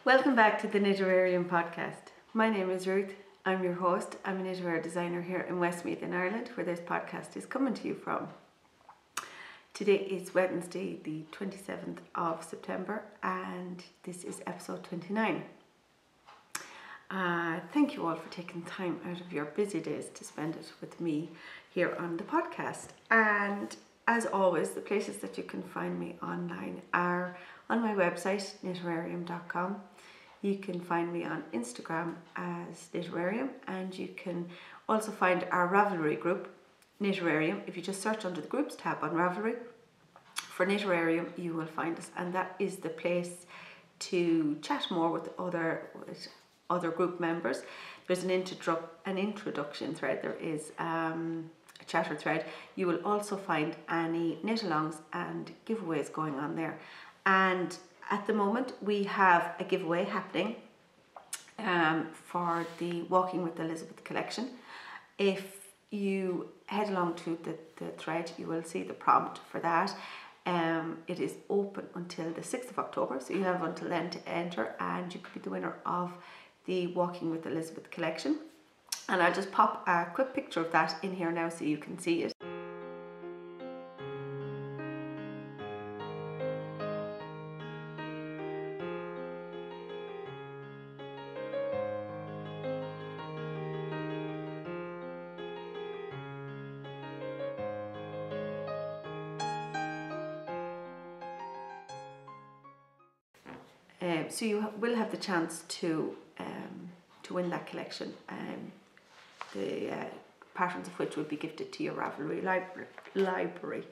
Welcome back to the Knitterarium podcast. My name is Ruth. I'm your host. I'm a knitwear designer here in Westmeath in Ireland, where this podcast is coming to you from. Today is Wednesday, the 27th of September, and this is episode 29. Thank you all for taking time out of your busy days to spend it with me here on the podcast. And as always, the places that you can find me online are on my website, knitterarium.com. You can find me on Instagram as Knitterarium, and you can also find our Ravelry group, Knitterarium. If you just search under the groups tab on Ravelry for Knitterarium, you will find us, and that is the place to chat more with other group members. There's an introduction thread. There is a chatter thread. You will also find any knit-alongs and giveaways going on there. And at the moment, we have a giveaway happening for the Walking with Elizabeth collection. If you head along to the thread, you will see the prompt for that. It is open until the 6th of October, so you have until then to enter, and you could be the winner of the Walking with Elizabeth collection. And I'll just pop a quick picture of that in here now so you can see it. So you will have the chance to win that collection, the patterns of which will be gifted to your Ravelry library.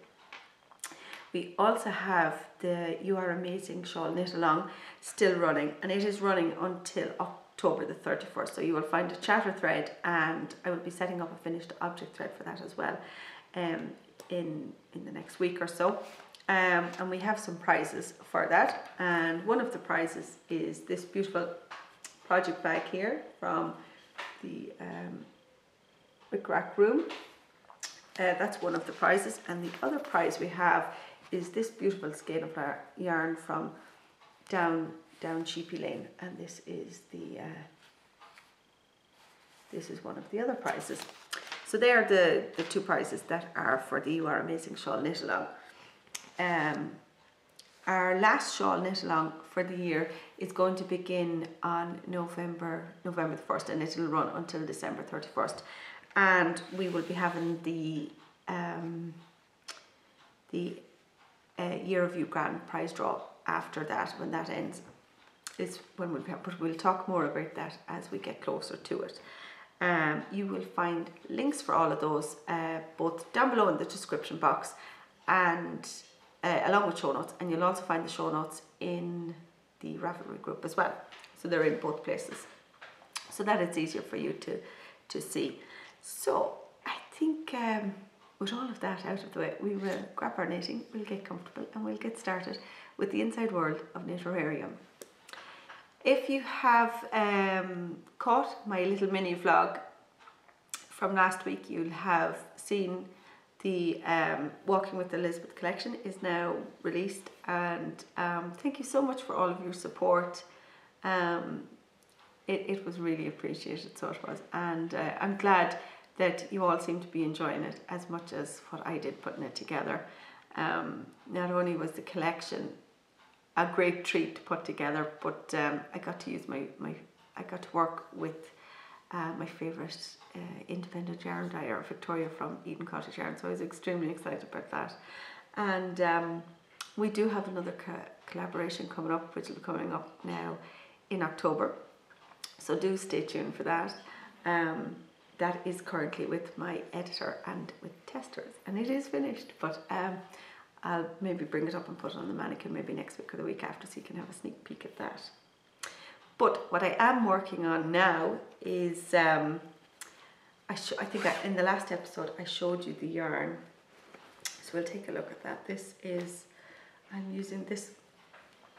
We also have the Are Amazing Shawl Knit-Along still running, and it is running until October the 31st. So you will find a chatter thread, and I will be setting up a finished object thread for that as well in the next week or so. And we have some prizes for that, and one of the prizes is this beautiful project bag here from the Ravelry Room. That's one of the prizes, and the other prize we have is this beautiful skein of yarn from down Sheepy Lane, and this is one of the other prizes. So they are the two prizes that are for the You Are Amazing Shawl Knit-Along. Our last shawl knit-along for the year is going to begin on November the 1st, and it'll run until December 31st. And we will be having the Year of You Grand Prize draw after that. When that ends is when we'll have, but we'll talk more about that as we get closer to it. You will find links for all of those both down below in the description box and along with show notes, and you'll also find the show notes in the Ravelry group as well. So they're in both places, so that it's easier for you to see. So I think with all of that out of the way, we will grab our knitting, we'll get comfortable, and we'll get started with the inside world of Knitterarium. If you have caught my little mini vlog from last week, you'll have seen the Walking with Elizabeth collection is now released, and thank you so much for all of your support. It was really appreciated, so it was, and I'm glad that you all seem to be enjoying it as much as what I did putting it together. Not only was the collection a great treat to put together, but I got to use I got to work with my favourite independent yarn dyer, Victoria from Eden Cottage Yarn, so I was extremely excited about that. And we do have another collaboration coming up, which will be coming up now in October, so do stay tuned for that. That is currently with my editor and with testers, and it is finished, but I'll maybe bring it up and put it on the mannequin maybe next week or the week after, so you can have a sneak peek at that. But what I am working on now is, I think in the last episode I showed you the yarn, so we'll take a look at that. This is, I'm using this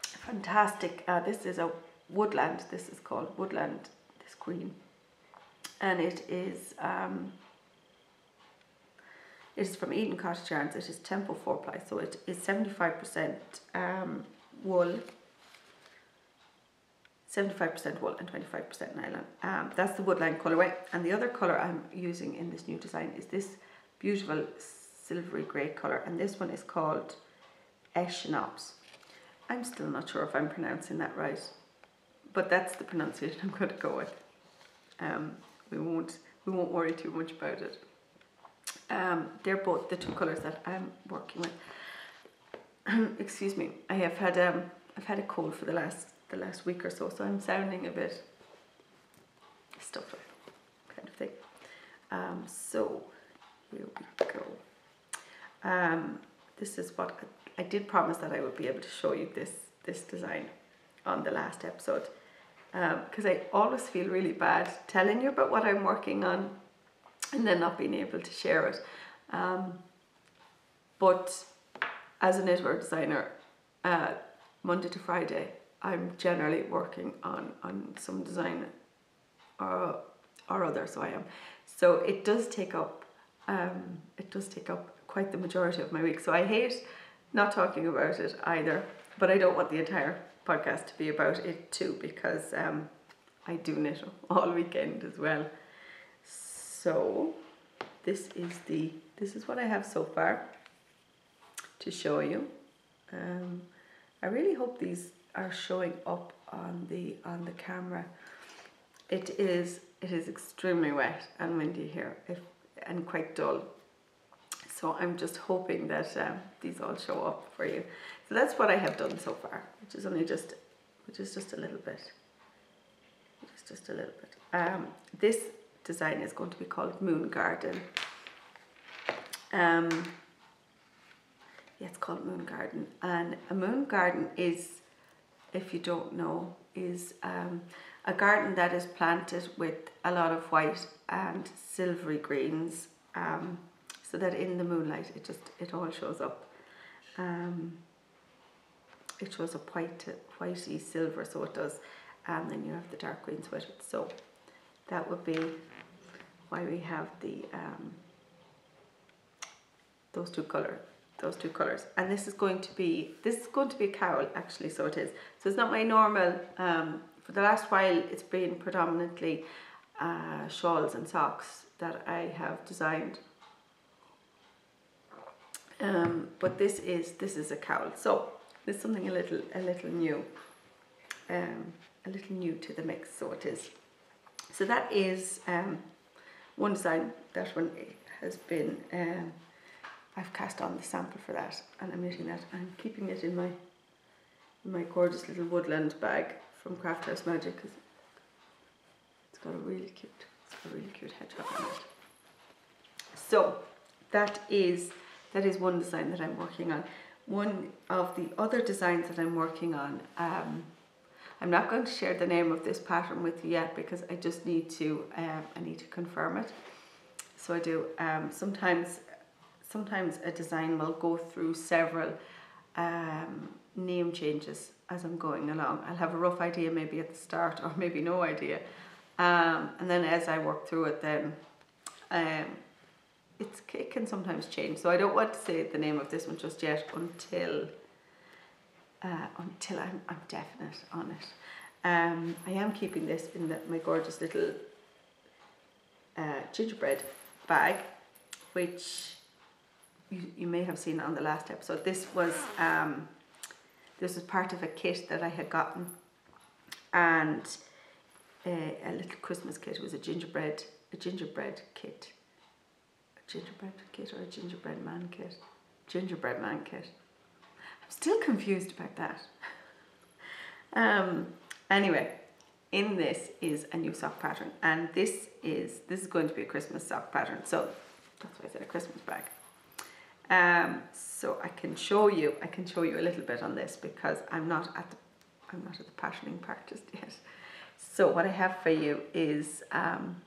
fantastic, this is a Woodland, this is called Woodland, this Queen, and it is from Eden Cottage Yarns. It is Tempo 4-ply, so it is 75% wool, 75% wool and 25% nylon. That's the woodline colourway, and the other colour I'm using in this new design is this beautiful silvery grey colour, and this one is called Echinops. I'm still not sure if I'm pronouncing that right, but that's the pronunciation I'm going to go with. We won't worry too much about it. They're both the two colours that I'm working with. Excuse me, I've had a cold for the last week or so, so I'm sounding a bit stuffed up, kind of thing. So here we go. This is what I did promise that I would be able to show you this design on the last episode, because I always feel really bad telling you about what I'm working on and then not being able to share it. But as a knitwear designer, Monday to Friday, I'm generally working on some design or other, so I am. So it does take up quite the majority of my week. So I hate not talking about it either, but I don't want the entire podcast to be about it too, because I do knit all weekend as well. So this is what I have so far to show you. I really hope these are showing up on the camera. It is extremely wet and windy here, and quite dull. So I'm just hoping that these all show up for you. So that's what I have done so far, which is just a little bit. Just a little bit. This design is going to be called Moon Garden. Yeah, it's called Moon Garden, and a moon garden is, if you don't know, is a garden that is planted with a lot of white and silvery greens, so that in the moonlight it all shows up. It shows up whitey silver, so it does, and then you have the dark greens with it. So that would be why we have the those two colors. And this is going to be a cowl, actually, so it is. So it's not my normal, for the last while it's been predominantly shawls and socks that I have designed. But this is a cowl. So there's something a little new. A little new to the mix, so it is. So that is one design. That one has been I've cast on the sample for that, and I'm knitting that. I'm keeping it in my gorgeous little woodland bag from Craft House Magic, because it's got a really cute hedgehog on it. So that is one design that I'm working on. One of the other designs that I'm working on, I'm not going to share the name of this pattern with you yet, because I just need to confirm it. So I do. Sometimes a design will go through several name changes as I'm going along. I'll have a rough idea maybe at the start, or maybe no idea, and then as I work through it, then it can sometimes change. So I don't want to say the name of this one just yet until I'm definite on it. I am keeping this in my gorgeous little gingerbread bag, which you may have seen on the last episode. This was part of a kit that I had gotten, and a little Christmas kit. It was a gingerbread kit. A gingerbread kit or a gingerbread man kit? Gingerbread man kit. I'm still confused about that. Anyway, in this is a new sock pattern, and this is going to be a Christmas sock pattern. So that's why I said a Christmas bag. So I can show you a little bit on this, because I'm not at the patterning practice yet. So what I have for you is I'm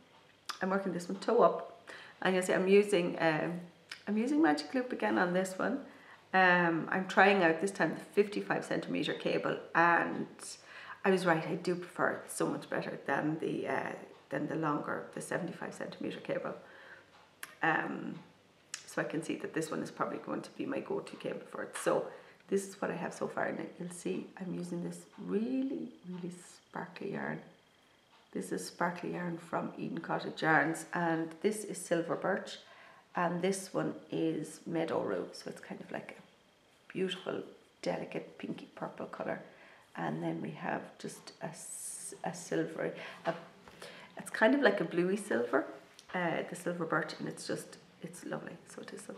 working this one toe up, and you'll see I'm using magic loop again on this one. I'm trying out this time the 55 centimeter cable, and I was right. I do prefer it so much better than the longer, the 75 centimeter cable. So I can see that this one is probably going to be my go-to cable for it. So this is what I have so far, and you'll see I'm using this really sparkly yarn. This is sparkly yarn from Eden Cottage Yarns, and this is silver birch, and this one is meadow rose, so it's kind of like a beautiful delicate pinky purple colour. And then we have just a silvery, it's kind of like a bluey silver, the silver birch, and it's lovely. So it is. So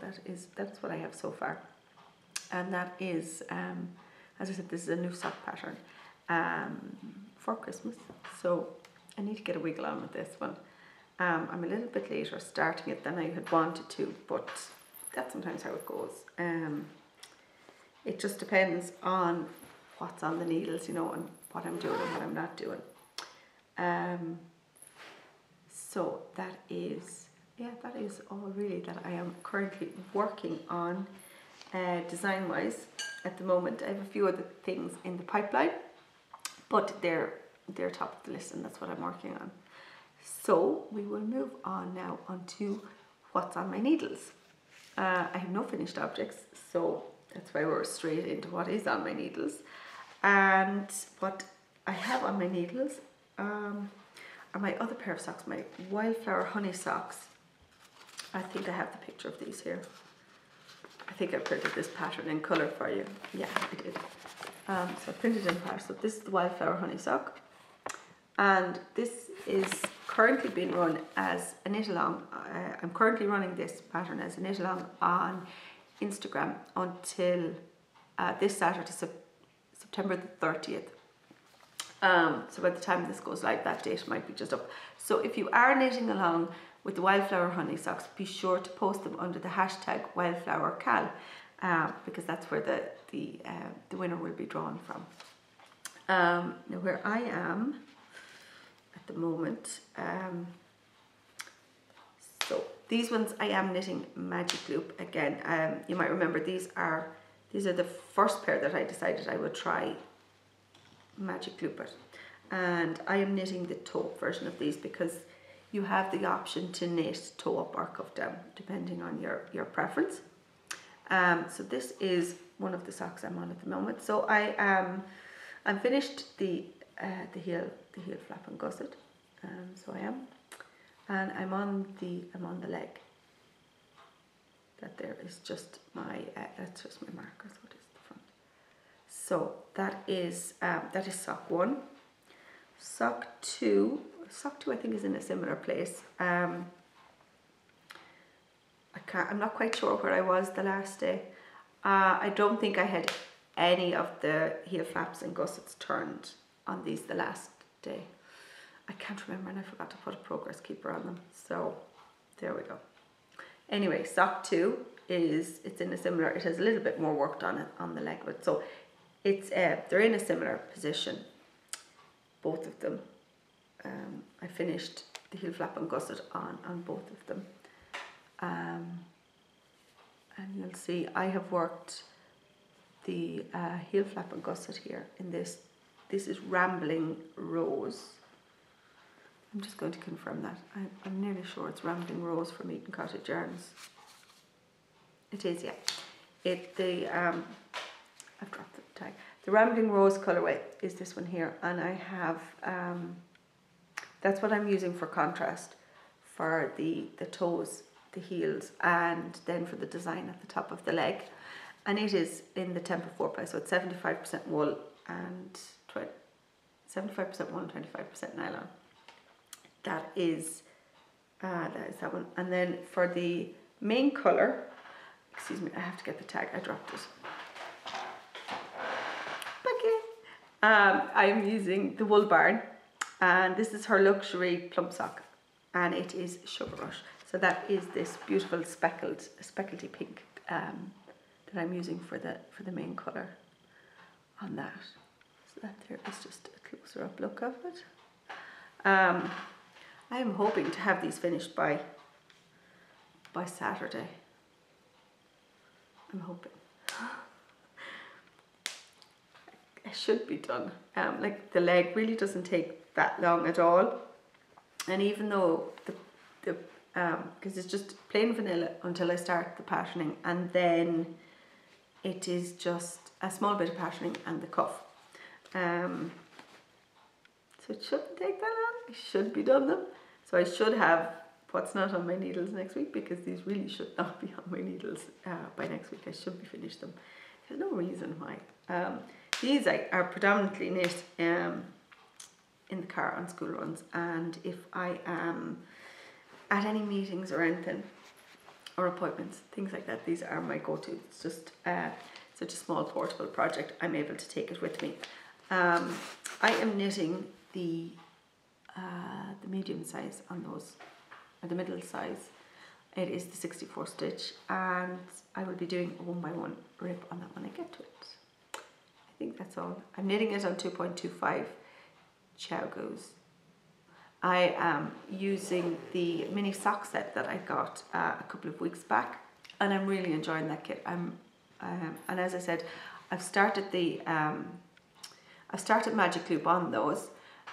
that's what I have so far, and that is, as I said, this is a new sock pattern for Christmas. So I need to get a wiggle on with this one. I'm a little bit later starting it than I had wanted to, but that's sometimes how it goes. It just depends on what's on the needles, you know, and what I'm doing and what I'm not doing. So that is all really that I am currently working on design wise at the moment. I have a few other things in the pipeline, but they're top of the list, and that's what I'm working on. So we will move on now onto what's on my needles. I have no finished objects, so that's why we're straight into what is on my needles. And what I have on my needles are my other pair of socks, my Wildflower honey socks. I think I have the picture of these here. I think I printed this pattern in colour for you. Yeah, I did. So I printed in part. So this is the Wildflower honey sock, and this is currently being run as a knit along. I'm currently running this pattern as a knit along on Instagram until this Saturday, September the 30th. So by the time this goes live, that date might be just up. So if you are knitting along with the Wildflower honey socks, be sure to post them under the hashtag wildflowerKAL, because that's where the winner will be drawn from. Now where I am at the moment, so these ones I am knitting magic loop again. You might remember these are the first pair that I decided I would try magic loop it, and I am knitting the toe up version of these because you have the option to knit toe up or cuff down depending on your preference. So this is one of the socks I'm on at the moment. So I'm finished the heel flap and gusset. So I am, and I'm on the leg. That there is just my that's just my marker. So it is the front. So that is sock 1. Sock 2 I think is in a similar place. I'm not quite sure where I was the last day. I don't think I had any of the heel flaps and gussets turned on these the last day. I can't remember, and I forgot to put a progress keeper on them. So there we go. Anyway, sock 2 it's in a similar, it has a little bit more work on it on the leg, but so it's they're in a similar position, both of them. I finished the heel flap and gusset on both of them, and you'll see I have worked the heel flap and gusset here in this. This is Rambling Rose. I'm just going to confirm that. I'm nearly sure it's Rambling Rose from Eden Cottage Yarns. It is, yeah. I've dropped the tag. The Rambling Rose colourway is this one here, and I have that's what I'm using for contrast for the toes, the heels, and then for the design at the top of the leg. And it is in the Temper 4-ply, so it's 75% wool and 75% wool and 25% nylon. That is that one. And then for the main colour, excuse me, I have to get the tag, I dropped it. Okay. I'm using the Wool Barn, and this is her luxury plum sock, and it is Sugar Rush. So that is this beautiful speckledy pink that I'm using for the main colour on that. So that there is just a closer up look of it. I am hoping to have these finished by Saturday. I'm hoping. I should be done. Like the leg really doesn't take that long at all, and even though because it's just plain vanilla until I start the patterning, and then it is just a small bit of patterning and the cuff. So it shouldn't take that long. I should be done them. So I should have what's not on my needles next week, because these really should not be on my needles by next week. I should be finished them. There's no reason why. These are predominantly knit in the car on school runs, and if I am at any meetings or anything, or appointments, things like that, these are my go-to. It's just such a small portable project. I'm able to take it with me. I am knitting the medium size on those, or the middle size. It is the 64 stitch, and I will be doing a 1 by 1 rip on that when I get to it. I think that's all. I'm knitting it on 2.25 Jiggles. I am using the mini sock set that I got a couple of weeks back, and I'm really enjoying that kit. And as I said, I've started Magic Loop on those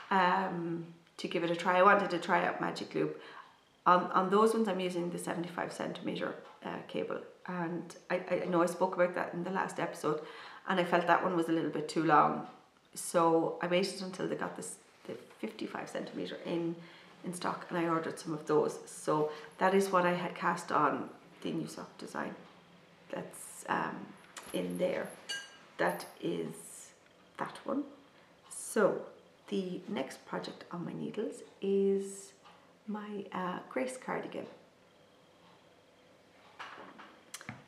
to give it a try. I wanted to try out Magic Loop. On those ones, I'm using the 75 centimeter cable, and I know I spoke about that in the last episode, and I felt that one was a little bit too long, so I waited until they got the 55 centimeter in stock, and I ordered some of those. So that is what I had cast on the new sock design that's in there. That is that one. So the next project on my needles is my Grace cardigan.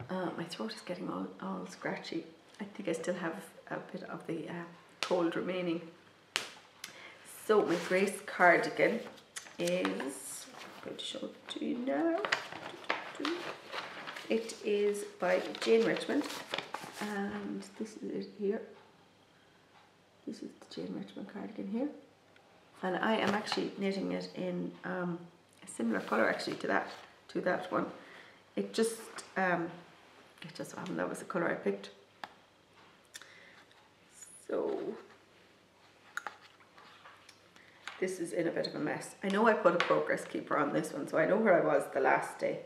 My throat is getting all scratchy. I think I still have a bit of the cold remaining. So my Grace cardigan is, I'm going to show it to you now. It is by Jane Richmond, and this is it here. This is the Jane Richmond cardigan here, and I am actually knitting it in a similar colour actually to that one. It just so happened that was the colour I picked. So this is in a bit of a mess. I know I put a progress keeper on this one, so I know where I was the last day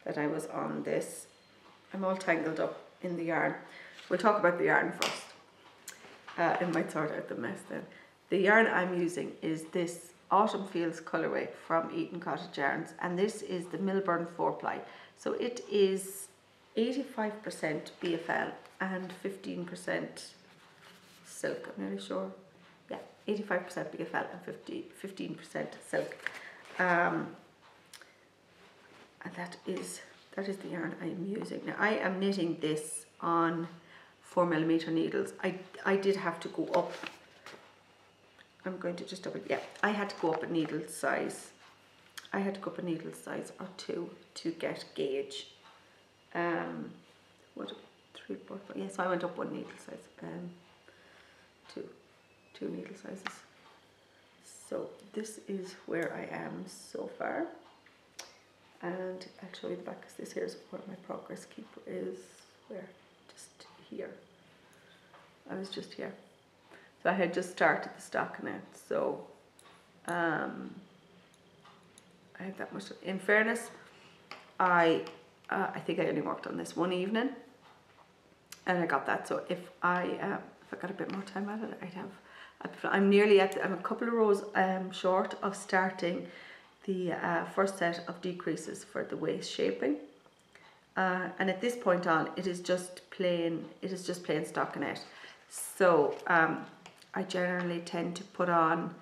that I was on this. I'm all tangled up in the yarn. We'll talk about the yarn first. It might sort out the mess then. The yarn I'm using is this Autumn Fields colourway from Eton Cottage Yarns, and this is the Milburn 4-ply. So it is 85% BFL and 15% silk, I'm nearly sure. Yeah, 85% BFL and 15% silk. And that is the yarn I'm using. Now I am knitting this on 4mm needles. I did have to go up. I'm going to just double, yeah, I had to go up a needle size. I had to go up a needle size or two to get gauge. What, 3, 4, 5, yeah, so I went up 1 needle size, two needle sizes. So this is where I am so far. And I'll show you the back, because this here is where my progress keeper is. Where? Just here. I was just here. So I had just started the stockinette, so I had that much. In fairness, I think I only worked on this one evening, and I got that. So if I got a bit more time at it, I'd have. I'm nearly at. I'm a couple of rows short of starting the first set of decreases for the waist shaping, and at this point on, it is just plain. It is just plain stockinette. So I generally tend to put on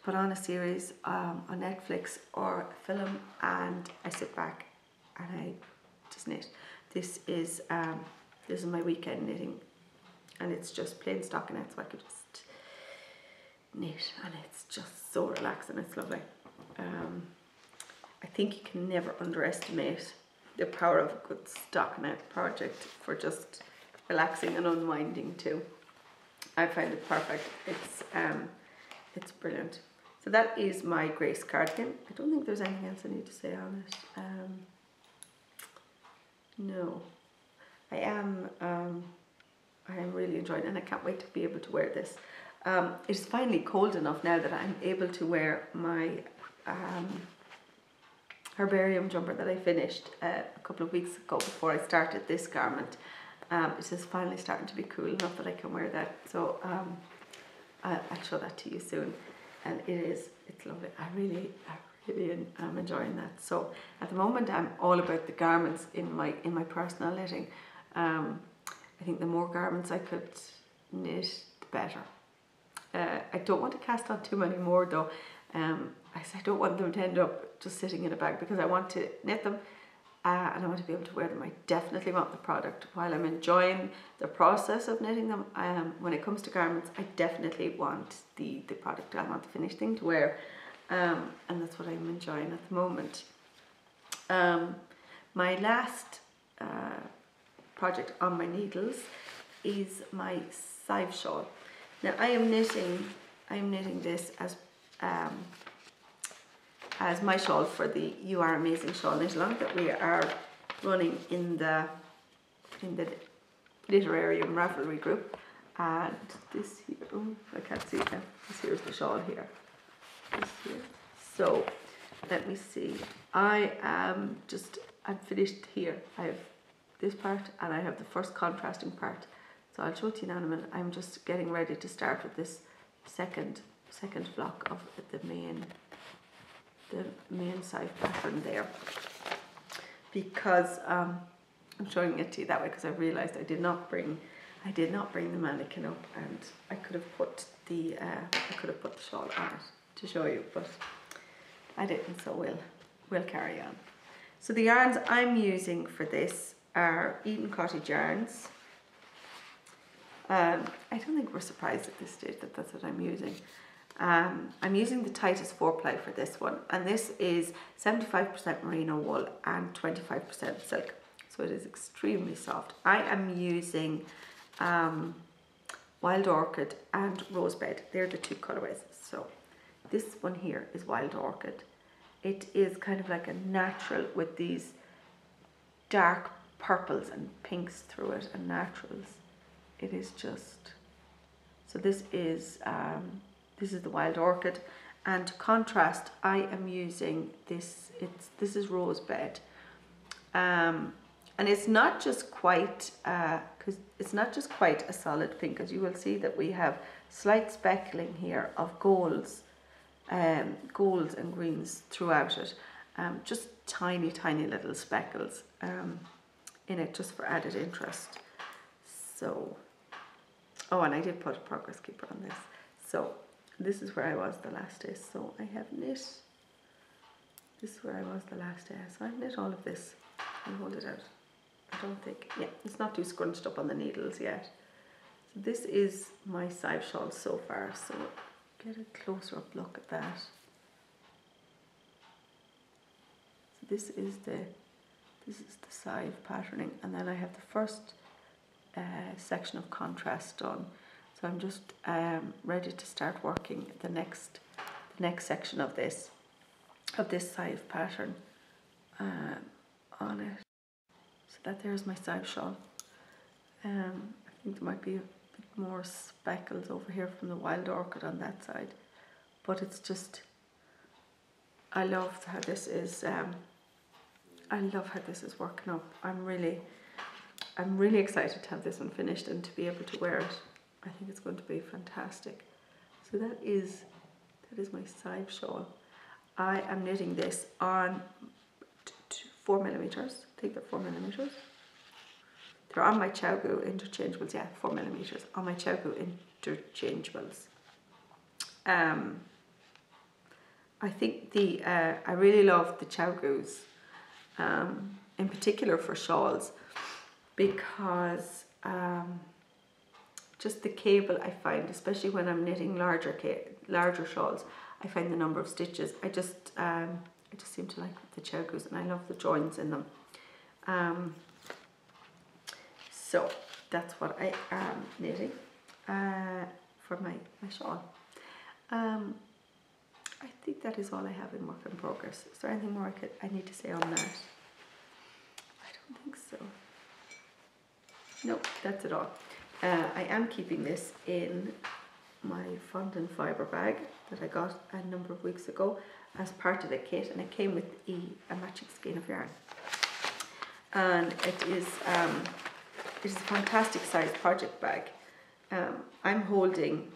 a series on Netflix or a film, and I sit back and I just knit. This is my weekend knitting, and it's just plain stockinette, so I could just knit, and it's just so relaxing. It's lovely. I think you can never underestimate the power of a good stockinette project for just relaxing and unwinding too. I find it perfect. It's brilliant. So that is my Grace cardigan. I don't think there's anything else I need to say on it. No, I am really enjoying it, and I can't wait to be able to wear this. It's finally cold enough now that I'm able to wear my herbarium jumper that I finished a couple of weeks ago before I started this garment. It's just finally starting to be cool enough that I can wear that. So I'll show that to you soon. And it's lovely. I really am enjoying that. So at the moment I'm all about the garments in my personal knitting. I think the more garments I could knit, the better. I don't want to cast on too many more though. I don't want them to end up just sitting in a bag, because I want to knit them and I want to be able to wear them. I definitely want the product. While I'm enjoying the process of knitting them, when it comes to garments, I definitely want the product. I want the finished thing to wear, and that's what I'm enjoying at the moment. My last project on my needles is my scythe shawl. Now I am knitting this as my shawl for the Are Amazing Shawl Knit-along that we are running in the Knitterarium Ravelry Group. And this here, oh, I can't see it now. This here's the shawl here. This here. So let me see. I'm finished here. I have this part and I have the first contrasting part. So I'll show it to you in a minute. I'm just getting ready to start with this second block of the main scythe pattern there, because I'm showing it to you that way because I realized I did not bring the mannequin up, and I could have put the shawl on it to show you, but I didn't, so we'll carry on. So the yarns I'm using for this are Eden Cottage yarns. I don't think we're surprised at this stage that that's what I'm using. I'm using the Titus 4-ply for this one, and this is 75% merino wool and 25% silk, so it is extremely soft. I am using Wild Orchid and Rosebud. They're the two colorways. So this one here is Wild Orchid. It is kind of like a natural with these dark purples and pinks through it and naturals. It is just, so this is the Wild Orchid, and to contrast I am using this, this is Rosebud, and it's not just quite because it's not just quite a solid pink, as you will see that we have slight speckling here of golds and greens throughout it, just tiny little speckles in it, just for added interest. So, oh, and I did put a progress keeper on this. So this is where I was the last day. So I have knit, this is where I was the last day. So I've knit all of this. I'll hold it out. I don't think, yeah, it's not too scrunched up on the needles yet. So this is my scythe shawl so far. So get a closer up look at that. So this is the scythe patterning, and then I have the first section of contrast done. So I'm just ready to start working the next section of this scythe pattern on it. So that there's my scythe shawl. I think there might be a bit more speckles over here from the Wild Orchid on that side, but it's just, I love how this is. I love how this is working up. I'm really excited to have this one finished and to be able to wear it. I think it's going to be fantastic. So that is my scythe shawl. I am knitting this on 4mm. I think they're 4mm. They're on my Chowgu interchangeables. Yeah, 4mm on my Chowgu interchangeables. I think I really love the Chowgus, in particular for shawls, because just the cable, I find, especially when I'm knitting larger shawls, I find the number of stitches, I just seem to like the Chowgus, and I love the joins in them. So that's what I am knitting for my shawl. I think that is all I have in work in progress. Is there anything more I need to say on that? I don't think so. No, that's it all. I am keeping this in my fondant fibre bag that I got a number of weeks ago as part of the kit, and it came with a matching skein of yarn. And it is it is a fantastic sized project bag. I'm holding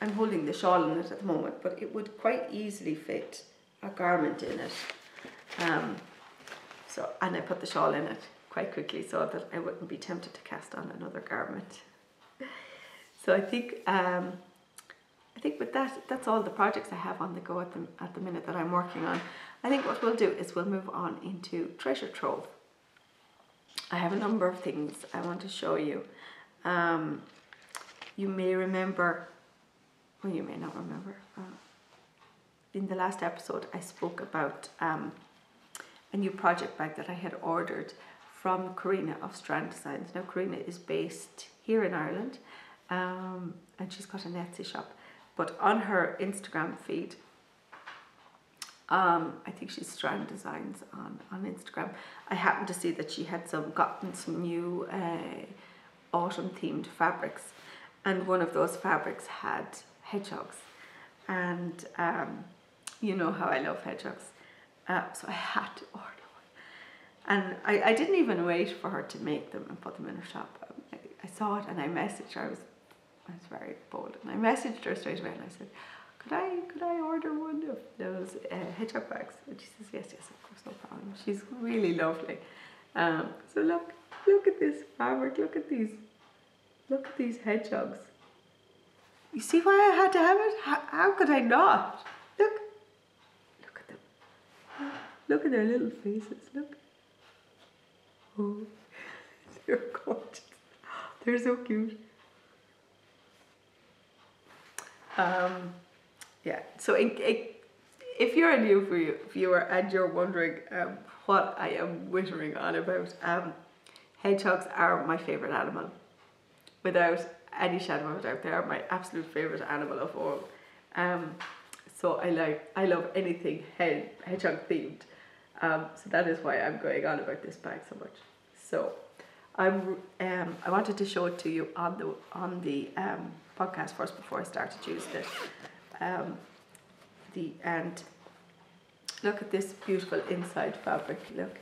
the shawl in it at the moment, but it would quite easily fit a garment in it. And I put the shawl in it quite quickly so that I wouldn't be tempted to cast on another garment. So I think with that's all the projects I have on the go at the minute that I'm working on. I think what we'll do is we'll move on into Treasure Trove. I have a number of things I want to show you. You may remember, or you may not remember, in the last episode I spoke about a new project bag that I had ordered from Karina of Strand Designs. Now Karina is based here in Ireland, and she's got an Etsy shop, but on her Instagram feed, I think she's Strand Designs on Instagram, I happened to see that she had gotten some new autumn themed fabrics, and one of those fabrics had hedgehogs, and you know how I love hedgehogs, so I had to order one, and I didn't even wait for her to make them and put them in her shop. I saw it and I messaged her. I was very bold, and I messaged her straight away and I said, could I order one of those hedgehog bags? And she says, yes, of course, no problem. She's really lovely. So look at this fabric, look at these hedgehogs. You see why I had to have it? How could I not? Look at them. Look at their little faces, look. Oh, they're gorgeous. They're so cute. Yeah, so if you're a new viewer and you're wondering what I am wittering on about, hedgehogs are my favourite animal. Without any shadow of a doubt, they are my absolute favourite animal of all. So I love anything hedgehog themed. So that is why I'm going on about this bag so much. So I wanted to show it to you on the podcast first before I started using it. And look at this beautiful inside fabric. Look,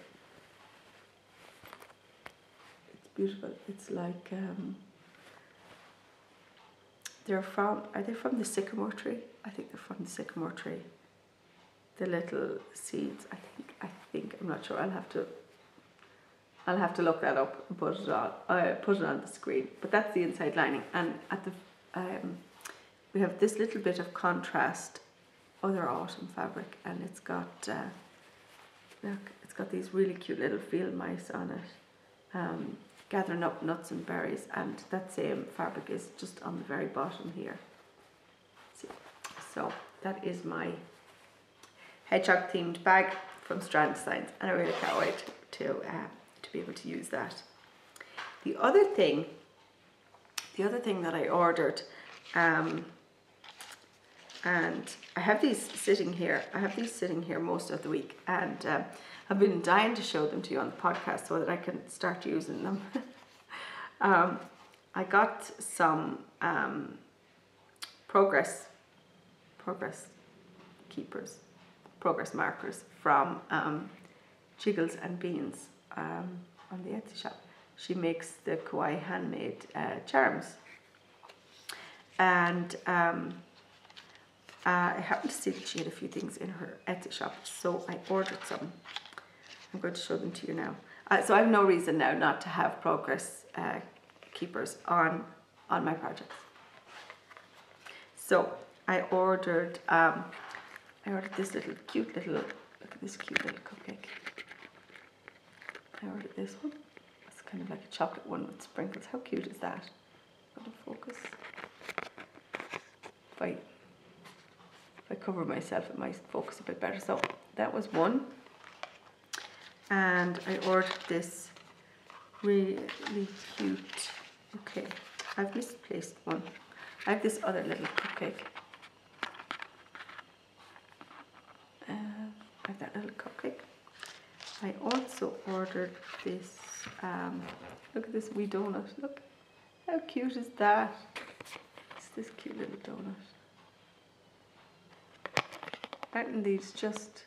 it's beautiful. It's like are they from the Sycamore Tree? I think they're from the Sycamore Tree. The little seeds. I think I'm not sure. I'll have to look that up and put it on the screen. But that's the inside lining, and at the we have this little bit of contrast other autumn fabric, and it's got look, it's got these really cute little field mice on it, gathering up nuts and berries, and that same fabric is just on the very bottom here. See? So that is my hedgehog themed bag from Strand Designs, and I really can't wait to be able to use that. The other thing that I ordered, and I have these sitting here. Most of the week, and I've been dying to show them to you on the podcast so that I can start using them. I got some progress markers from Jiggles and Beans on the Etsy shop. She makes the kawaii handmade charms, and I happened to see that she had a few things in her Etsy shop, so I ordered some. I'm going to show them to you now. So I have no reason now not to have progress keepers on my projects. So I ordered this cute little cupcake. I ordered this one. It's kind of like a chocolate one with sprinkles. How cute is that? Out of focus. If I cover myself, it might focus a bit better. So that was one. And I ordered this really cute, okay, I've misplaced one. I have this other little cupcake. I have that little cupcake. I also ordered this, look at this wee donut. Look, how cute is that? It's this cute little donut. Aren't these just,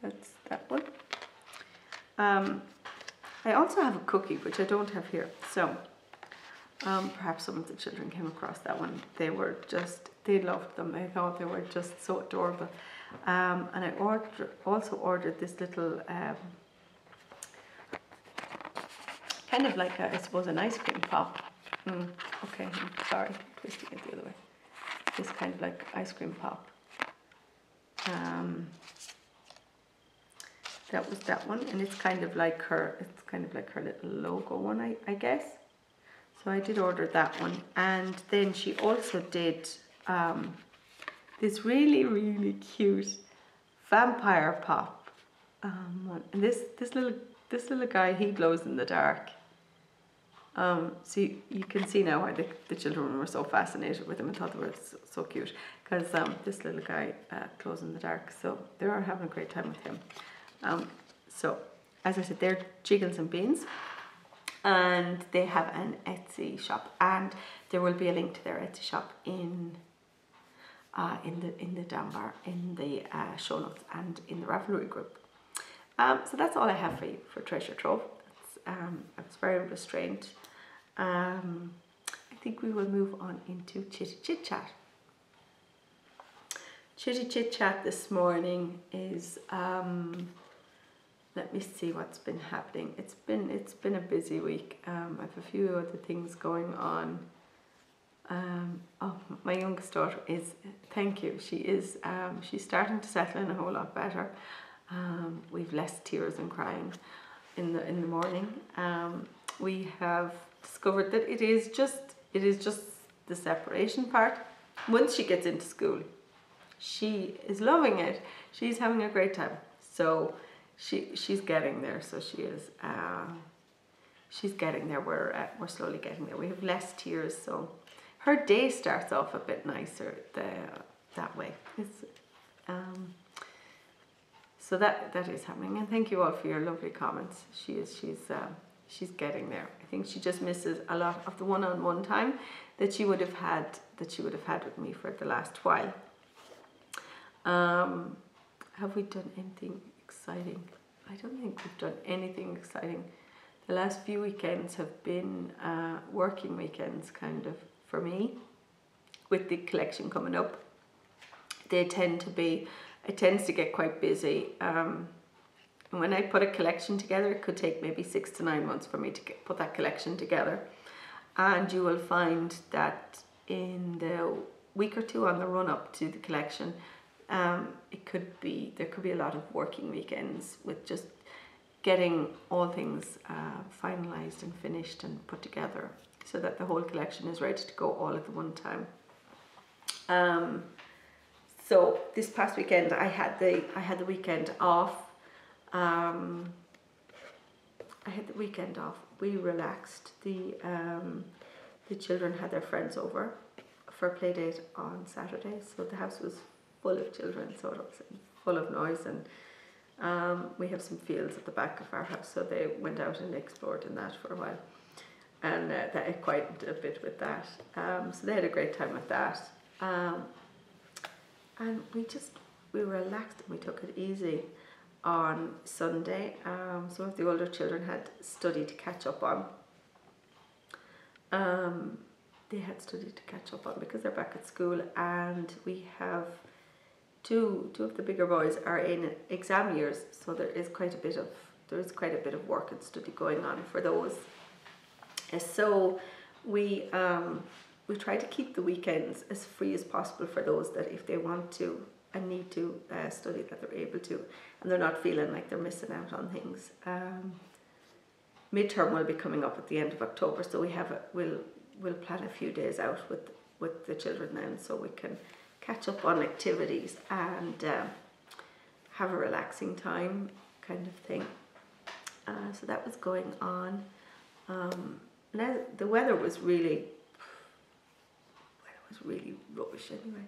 that's that one. I also have a cookie, which I don't have here. So perhaps some of the children came across that one. They loved them. They thought they were just so adorable. And I also ordered this little, kind of like, I suppose, an ice cream pop. Okay, I'm sorry, I'm twisting it the other way. This kind of like ice cream pop. That was that one, and it's kind of like her little logo one, I guess. So I did order that one, and then she also did this really, really cute vampire pop one. And this little guy, he glows in the dark. So you can see now why the children were so fascinated with him and thought they were so cute, because this little guy glows in the dark. So they are having a great time with him. So as I said, they're Jiggles and Beans, and they have an Etsy shop, and there will be a link to their Etsy shop in the down bar, in the show notes, and in the Ravelry Group. So that's all I have for you for Treasure Trove. I was very restrained. I think we will move on into Chitty Chit Chat. Chitty Chit Chat this morning is, let me see what's been happening. It's been a busy week. I have a few other things going on. Oh, my youngest daughter is, thank you, she's starting to settle in a whole lot better. We've less tears and crying in the morning. We have discovered that it is just the separation part. Once she gets into school, she is loving it. She's having a great time. So she's getting there. So she is. She's getting there. We're slowly getting there. We have less tears, so her day starts off a bit nicer that way. So that is happening, and thank you all for your lovely comments. She's getting there. I think she just misses a lot of the one-on-one time that she would have had with me for the last while. Have we done anything exciting? I don't think we've done anything exciting. The last few weekends have been working weekends, kind of, for me, with the collection coming up. It tends to get quite busy. And when I put a collection together, it could take maybe 6 to 9 months for me to put that collection together. And you will find that in the week or two on the run up to the collection, there could be a lot of working weekends with just getting all things finalized and finished and put together, so that the whole collection is ready to go all at the one time. So this past weekend I had the weekend off. We relaxed. The children had their friends over for a play date on Saturday, so the house was full of children, sort of full of noise, and we have some fields at the back of our house, so they went out and explored in that for a while, and that quieted a bit with that. So they had a great time with that, and we relaxed and we took it easy on Sunday. Some of the older children had study to catch up on. They had study to catch up on because they're back at school, and we have two of the bigger boys are in exam years, so there is quite a bit of work and study going on for those. So we try to keep the weekends as free as possible for those that, if they want to and need to study, that they're able to, and they're not feeling like they're missing out on things. Midterm will be coming up at the end of October, so we'll plan a few days out with the children then, so we can catch up on activities and have a relaxing time, kind of thing. So that was going on. Now the weather was really rubbish anyway.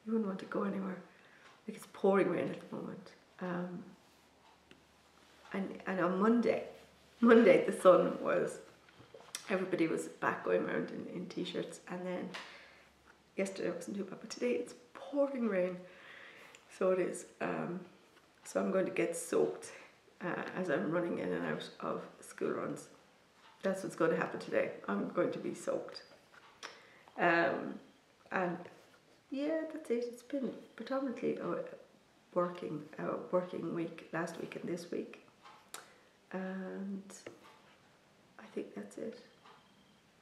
You wouldn't want to go anywhere. Like, it's pouring rain at the moment. And on Monday the sun was, everybody was back going around in t-shirts, and then yesterday wasn't too bad, but today it's pouring rain. So it is. So I'm going to get soaked as I'm running in and out of school runs. That's what's going to happen today. I'm going to be soaked. And yeah, that's it. It's been predominantly a working week, last week and this week. And I think that's it.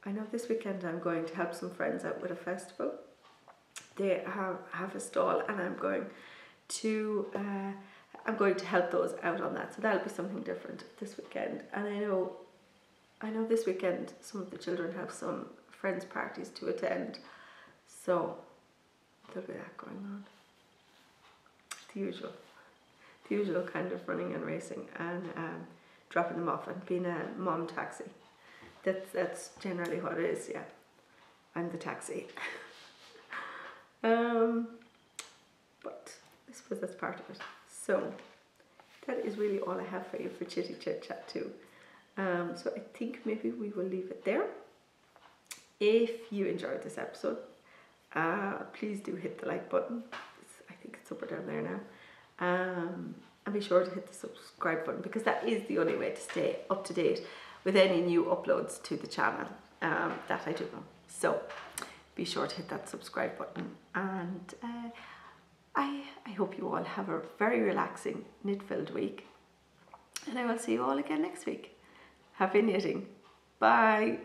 I know this weekend I'm going to help some friends out with a festival. They have a stall, and I'm going to help those out on that. So that'll be something different this weekend. And I know this weekend some of the children have some friends' parties to attend, so there'll be that going on. The usual kind of running and racing and dropping them off and being a mom taxi. That's generally what it is. Yeah, I'm the taxi. But I suppose that's part of it. So that is really all I have for you for Chitty Chit Chat 2. So I think maybe we will leave it there. If you enjoyed this episode, please do hit the like button. I think it's up or down there now. And be sure to hit the subscribe button, because that is the only way to stay up to date with any new uploads to the channel that I do know. So be sure to hit that subscribe button, and I hope you all have a very relaxing knit-filled week, and I will see you all again next week. Happy knitting. Bye.